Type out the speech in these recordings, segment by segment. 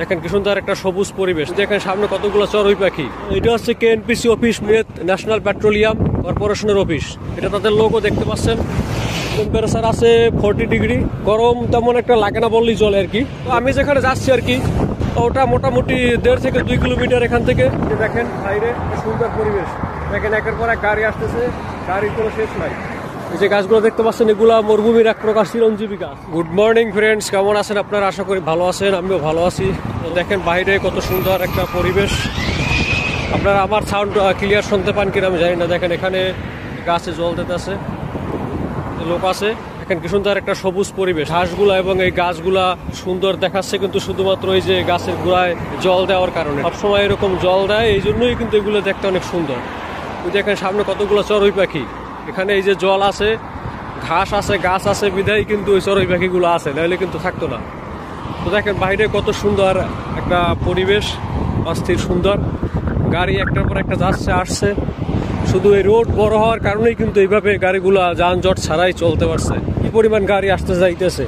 দেখেন কি সুন্দর একটা সবুজ পরিবেশ। দেখেন সামনে কতগুলো চড়ুই পাখি। এটা হচ্ছে কেএনপিসি অফিস, মেট ন্যাশনাল পেট্রোলিয়াম কর্পোরেশনের অফিস। এটা তাদের লোগো দেখতে পাচ্ছেন। টেম্পারেচার আছে 40 ডিগ্রি, গরম তেমন একটা লাগে না বললেই চলে আর কি। তো আমি যেখানে যাচ্ছি আর কি, ওটা মোটামুটি 1.5 থেকে 2 কিলোমিটার এখান থেকে। দেখেন বাইরে সুন্দর পরিবেশ, দেখেন একের পর এক গাড়ি আসতেছে, গাড়ির কোনো শেষ নাই। এই যে গাছগুলো দেখতে পাচ্ছেন, এগুলা মরুভূমির এক প্রকার চিরঞ্জীবী গাছ। গুড মর্নিং ফ্রেন্ডস, কেমন আছেন আপনারা? আশা করি ভালো আছেন, আমিও ভালো আছি। তো দেখেন বাইরে কত সুন্দর একটা পরিবেশ। আপনারা আমার সাউন্ড ক্লিয়ার শুনতে পান কিনা আমি জানি না। দেখেন এখানে গাছে জল দিতে আছে, লোক আছে। দেখেন কি সুন্দর একটা সবুজ পরিবেশ। ঘাসগুলা এবং এই গাছগুলা সুন্দর দেখাচ্ছে, কিন্তু শুধুমাত্র এই যে গাছের গোড়ায় জল দেওয়ার কারণে। সবসময় এরকম জল দেয়, এই জন্যই কিন্তু এগুলো দেখতে অনেক সুন্দর। দেখেন সামনে কতগুলো চড়ুই পাখি। এখানে এই যে জল আছে, ঘাস আছে, গাছ আছে, বিধায় কিন্তু ওই চড়ুই পাখিগুলো আছে, নাহলে কিন্তু থাকতো না। তো দেখেন বাইরে কত সুন্দর একটা পরিবেশ, অস্থির সুন্দর। গাড়ি একটার পর একটা যাচ্ছে আসছে। শুধু এই রোড বড় হওয়ার কারণেই কিন্তু এইভাবে গাড়িগুলা যানজট ছাড়াই চলতে পারছে। কি পরিমাণ গাড়ি আসতে যাইতেছে।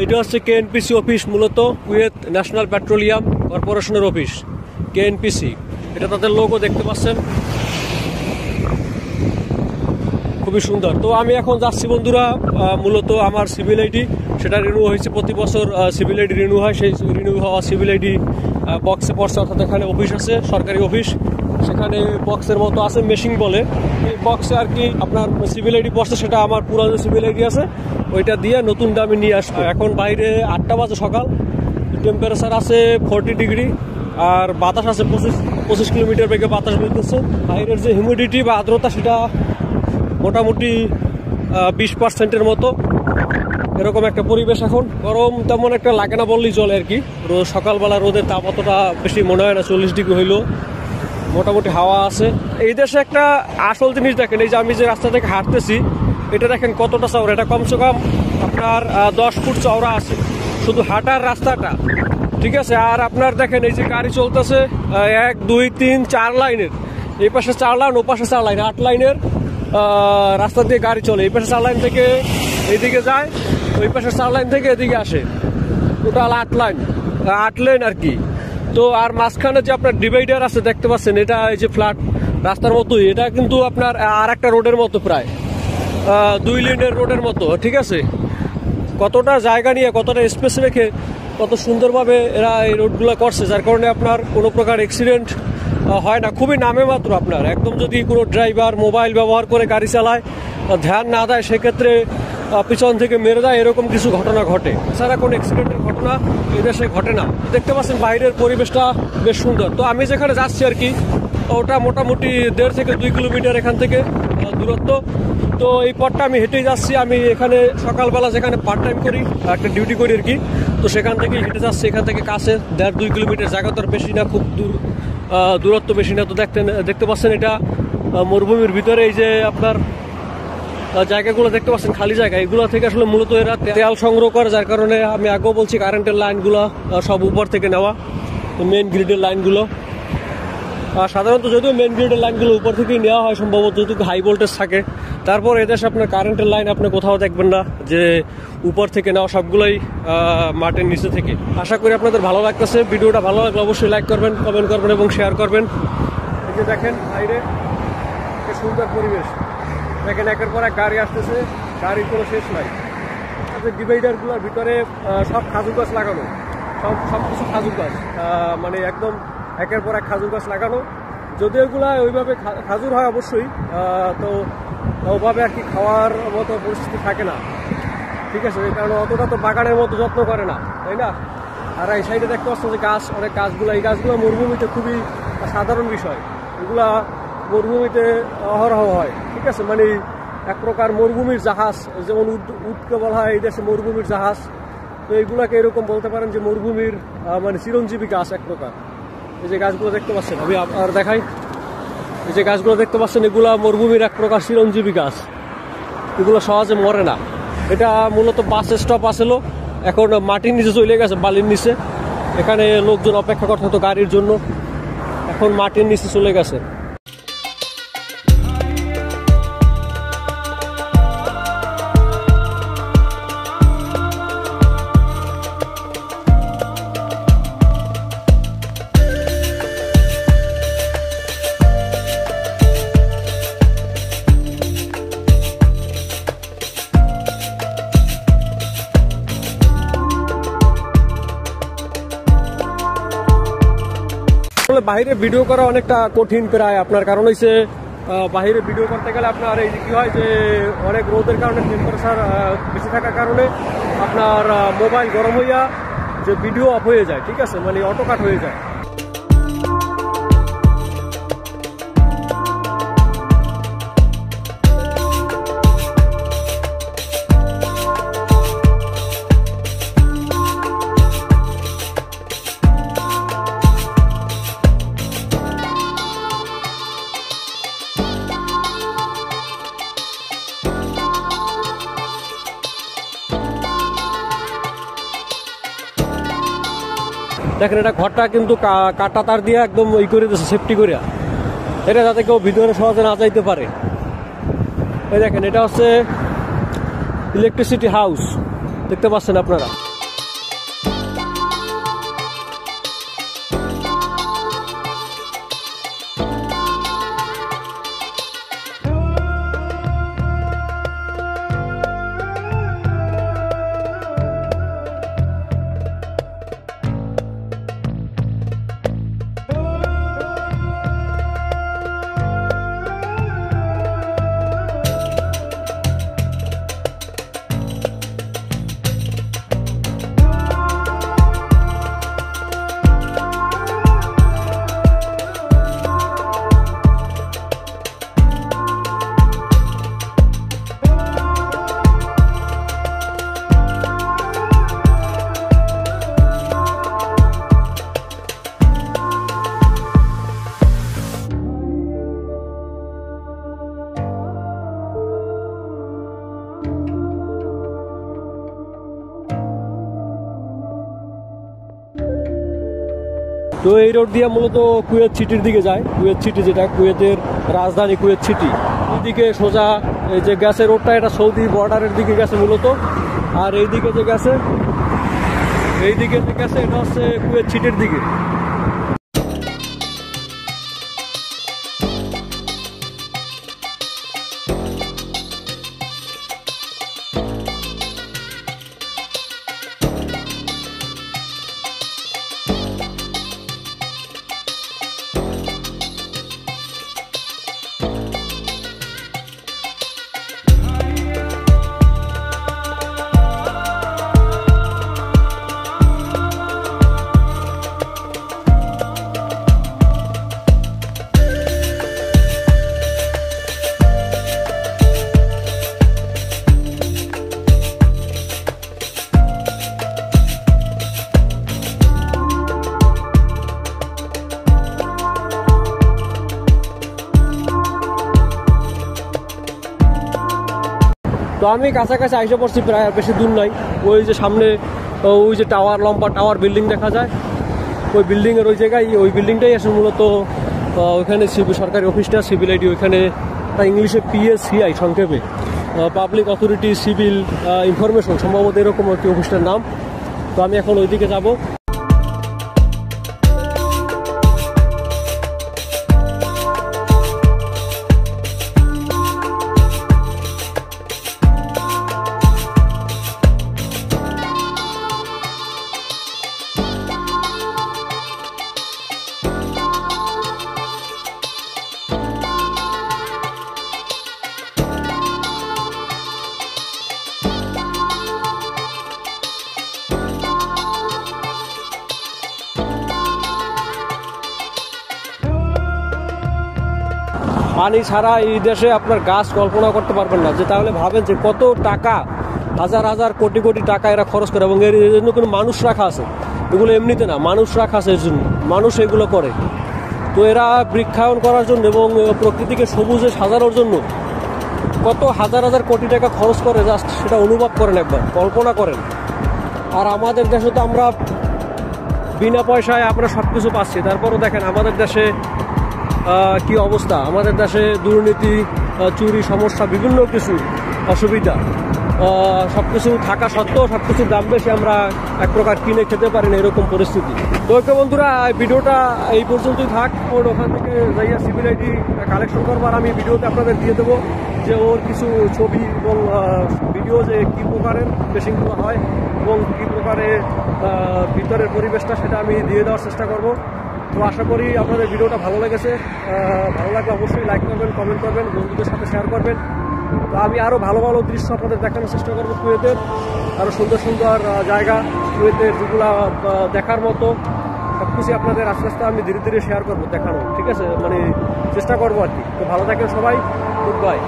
এটা হচ্ছে কেএনপিসি অফিস, মূলত কুয়েত ন্যাশনাল পেট্রোলিয়াম কর্পোরেশনের অফিস, কেএনপিসি। এটা তাদের লোগো দেখতে পাচ্ছেন, খুবই সুন্দর। তো আমি এখন যাচ্ছি বন্ধুরা, মূলত আমার সিভিল আইডি সেটা রিনিউ হয়েছে। প্রতি বছর সিভিল আইডি রিনিউ হয়, সেই রিনিউ হওয়া সিভিল আইডি বক্সে পড়ছে, অর্থাৎ এখানে অফিস আছে, সরকারি অফিস। সেখানে বক্সের মতো আছে, মেশিং বলে। এই বক্সে আর কি আপনার সিভিল আইডি পড়ছে, সেটা আমার পুরানো সিভিল আইডি আছে, ওইটা দিয়ে নতুনটা আমি নিয়ে আসবো। এখন বাইরে 8টা বাজে সকাল, টেম্পারেচার আছে 40 ডিগ্রি, আর বাতাস আছে 25 কিলোমিটার বেগে বাতাস বইতেছে। বাইরের যে হিউমিডিটি বা আর্দ্রতা সেটা মোটামুটি 20%-এর মতো, এরকম একটা পরিবেশ। এখন গরম তেমন একটা লাগে না বললেই চলে আর কি। সকালবেলা রোদের তাপ অতটা বেশি মনে হয় না, 40 ডিগ্রি হইলো, মোটামুটি হাওয়া আছে। এই দেশে একটা আসল জিনিস দেখেন, এই যে আমি যে রাস্তা থেকে হাঁটতেছি, এটা দেখেন কতটা চওড়া। এটা কমসে কম আপনার 10 ফুট চওড়া আছে, শুধু হাঁটার রাস্তাটা, ঠিক আছে। আর আপনার দেখেন এই যে গাড়ি চলতেছে 1, 2, 3, 4 লাইনের, এই পাশে 4 লাইন, ও পাশে 4 লাইন, 8 লাইনের রাস্তা দিয়ে গাড়ি চলে। এই পাশে 4 লাইন থেকে এইদিকে যায়, ওই পাশে 4 লাইন থেকে এদিকে আসে, টোটাল 8 লাইন আর কি। তো আর মাঝখানে যে আপনার ডিভাইডার আছে দেখতে পাচ্ছেন, এটা এই যে ফ্ল্যাট রাস্তার মতোই, এটা কিন্তু আপনার আর একটা রোডের মতো, প্রায় 2 লেনের রোডের মতো, ঠিক আছে। কতটা জায়গা নিয়ে, কতটা স্পেস রেখে, কত সুন্দরভাবে এরা এই রোডগুলো করছে, যার কারণে আপনার কোনো প্রকার অ্যাক্সিডেন্ট হয় না, খুবই নামে মাত্র। আপনার একদম যদি কোনো ড্রাইভার মোবাইল ব্যবহার করে গাড়ি চালায়, ধ্যান না দেয়, সেক্ষেত্রে পিছন থেকে মেরে দেয়, এরকম কিছু ঘটনা ঘটে। এছাড়া কোনো অ্যাক্সিডেন্টের ঘটনা এদেশে ঘটে না। দেখতে পাচ্ছেন বাইরের পরিবেশটা বেশ সুন্দর। তো আমি যেখানে যাচ্ছি আর কি, ওটা মোটামুটি 1.5 থেকে 2 কিলোমিটার এখান থেকে দূরত্ব। তো এই পথটা আমি হেঁটেই যাচ্ছি। আমি এখানে সকালবেলা যেখানে পার্ট টাইম করি, একটা ডিউটি করি আর কি, তো সেখান থেকে হেঁটে যাচ্ছি। এখান থেকে কাছে 1.5-2 কিলোমিটার, জায়গা তো আর বেশি না, খুব দূরত্ব বেশি না। তো দেখতে পাচ্ছেন এটা মরুভূমির ভিতরে, এই যে আপনার জায়গাগুলো দেখতে পাচ্ছেন, খালি জায়গা, এগুলো থেকে আসলে মূলত এরা তেল সংগ্রহ করে, যার কারণে আমি আগেও বলছি কারেন্টের লাইনগুলো সব উপর থেকে নেওয়া, মেন গ্রিডের লাইনগুলো। সাধারণত যদিও মেন গ্রিডের লাইনগুলো উপর থেকেই নেওয়া হয় সম্ভবত, যেহেতু হাই ভোল্টেজ থাকে। তারপর এদেশে আপনার কারেন্টের লাইন আপনি কোথাও দেখবেন না যে উপর থেকে নেওয়া, সবগুলোই মাটির নিচে থেকে। আশা করি আপনাদের ভালো লাগতেছে। ভিডিওটা ভালো লাগলে অবশ্যই লাইক করবেন, কমেন্ট করবেন এবং শেয়ার করবেন। এই যে দেখেন বাইরে কি সুন্দর পরিবেশ, দেখেন একের পর এক গাড়ি আসতেছে, গাড়ির কোনো শেষ নাই। ডিভাইডারগুলোর ভিতরে সব খাজুর গাছ লাগানো, সব কিছু খাজুর গাছ, মানে একদম একের পর এক খাজুর গাছ লাগানো। যদিও এগুলা ওইভাবে খাজুর হয় অবশ্যই, তো ওভাবে আর কি খাওয়ার মতো পরিস্থিতি থাকে না, ঠিক আছে। কারণ অতটা তো বাগানের মতো যত্ন করে না, তাই না। আর এই সাইডে দেখতে পাচ্ছেন যে গাছ, অনেক গাছগুলো, এই গাছগুলো মরুভূমিতে খুবই সাধারণ বিষয়। এগুলা মরুভূমিতে অহরহ হয়, ঠিক আছে। মানে এক প্রকার মরুভূমির জাহাজ, যেমন উটকে বলা হয় এই দেশে মরুভূমির জাহাজ। তো এইগুলাকে এরকম বলতে পারেন যে মরুভূমির মানে চিরঞ্জীবী গাছ এক প্রকার। এই যে গাছগুলো দেখতে পাচ্ছেন, আমি আর দেখাই, এই যে গাছগুলো দেখতে পাচ্ছেন, এগুলা মরুভূমির এক প্রকার চিরঞ্জীবী গাছ, এগুলো সহজে মরে না। এটা মূলত বাস স্টপ আসলো, এখন মাটির নিচে চলে গেছে, বালির নিচে। এখানে লোকজন অপেক্ষা করতে হতো গাড়ির জন্য, এখন মাটির নিচে চলে গেছে। বাইরে ভিডিও করা অনেকটা কঠিন প্রায় আপনার, কারণ হচ্ছে বাইরে ভিডিও করতে গেলে আপনার এই কি হয় যে অনেক রোদের কারণে টেম্পারেচার বেশি থাকার কারণে আপনার মোবাইল গরম হইয়া যে ভিডিও অফ হয়ে যায়, ঠিক আছে, মানে অটো কাট হয়ে যায়। দেখেন এটা ঘরটা কিন্তু কাটা তার দিয়ে একদম ই করে দিয়েছে, সেফটি করে, এটা যাতে কেউ ভিতরে সহজে না যাইতে পারে। এই দেখেন এটা হচ্ছে ইলেকট্রিসিটি হাউস, দেখতে পাচ্ছেন আপনারা। তো এই রোড দিয়ে মূলত কুয়েত সিটির দিকে যায়, কুয়েত সিটি যেটা কুয়েতের রাজধানী কুয়েত সিটি, ওইদিকে সোজা এই যে গেছে রোডটা, এটা সৌদি বর্ডারের দিকে গেছে মূলত। আর এইদিকে যে গেছে, এইদিকে যে গেছে এটা হচ্ছে কুয়েত সিটির দিকে। তো আমি কাছাকাছি আইসা পড়ছি, প্রায় আর বেশি দূর নাই। ওই যে সামনে ওই যে টাওয়ার, লম্বা টাওয়ার বিল্ডিং দেখা যায়, ওই বিল্ডিংয়ের ওই জায়গায়, ওই বিল্ডিংটাই আসলে মূলত ওইখানে সরকারি অফিসটা, সিভিল আইডি, ওইখানে ইংলিশে PSCI সংক্ষেপে, পাবলিক অথরিটি সিভিল ইনফরমেশন, সম্ভবত এরকম একটি অফিসটার নাম। তো আমি এখন ওইদিকে যাব। পানি ছাড়া এই দেশে আপনার গাছ কল্পনা করতে পারবেন না, যে তাহলে ভাবেন যে কত টাকা, হাজার হাজার কোটি কোটি টাকা এরা খরচ করে, এবং এর জন্য কোনো মানুষ রাখা আছে, এগুলো এমনিতে না, মানুষ রাখা আছে এর জন্য, মানুষ এগুলো করে। তো এরা বৃক্ষায়ন করার জন্য এবং প্রকৃতিকে সবুজে সাজানোর জন্য কত হাজার হাজার কোটি টাকা খরচ করে, জাস্ট সেটা অনুভব করেন, একবার কল্পনা করেন। আর আমাদের দেশে তো আমরা বিনা পয়সায় আমরা সব কিছু পাচ্ছি, তারপরও দেখেন আমাদের দেশে কি অবস্থা। আমাদের দেশে দুর্নীতি, চুরি, সমস্যা, বিভিন্ন কিছু অসুবিধা, সব কিছু থাকা সত্ত্বেও সব কিছুর দাম বেশি, আমরা এক প্রকার কিনে খেতে পারি না, এরকম পরিস্থিতি। তো ওকে বন্ধুরা, ভিডিওটা এই পর্যন্তই থাক। ওর ওখান থেকে যাইয়া সিভিল আইডি কালেকশন করবার আমি ভিডিওতে আপনাদের দিয়ে দেবো, যে ওর কিছু ছবি এবং ভিডিও, যে কী প্রকারের পেশিংগুলো হয় এবং কী প্রকারে ভিতরের পরিবেশটা, সেটা আমি দিয়ে দেওয়ার চেষ্টা করব। তো আশা করি আপনাদের ভিডিওটা ভালো লেগেছে। ভালো লাগলে অবশ্যই লাইক করবেন, কমেন্ট করবেন, বন্ধুদের সাথে শেয়ার করবেন। তো আমি আরও ভালো ভালো দৃশ্য আপনাদের দেখানোর চেষ্টা করবো, কুয়েতের আরও সুন্দর সুন্দর জায়গা, কুয়েতের যেগুলো দেখার মতো সব কিছু আপনাদের আস্তে আস্তে আমি ধীরে ধীরে শেয়ার করবো, দেখানো, ঠিক আছে, মানে চেষ্টা করবো আর কি। তো ভালো থাকেন সবাই, গুড বাই।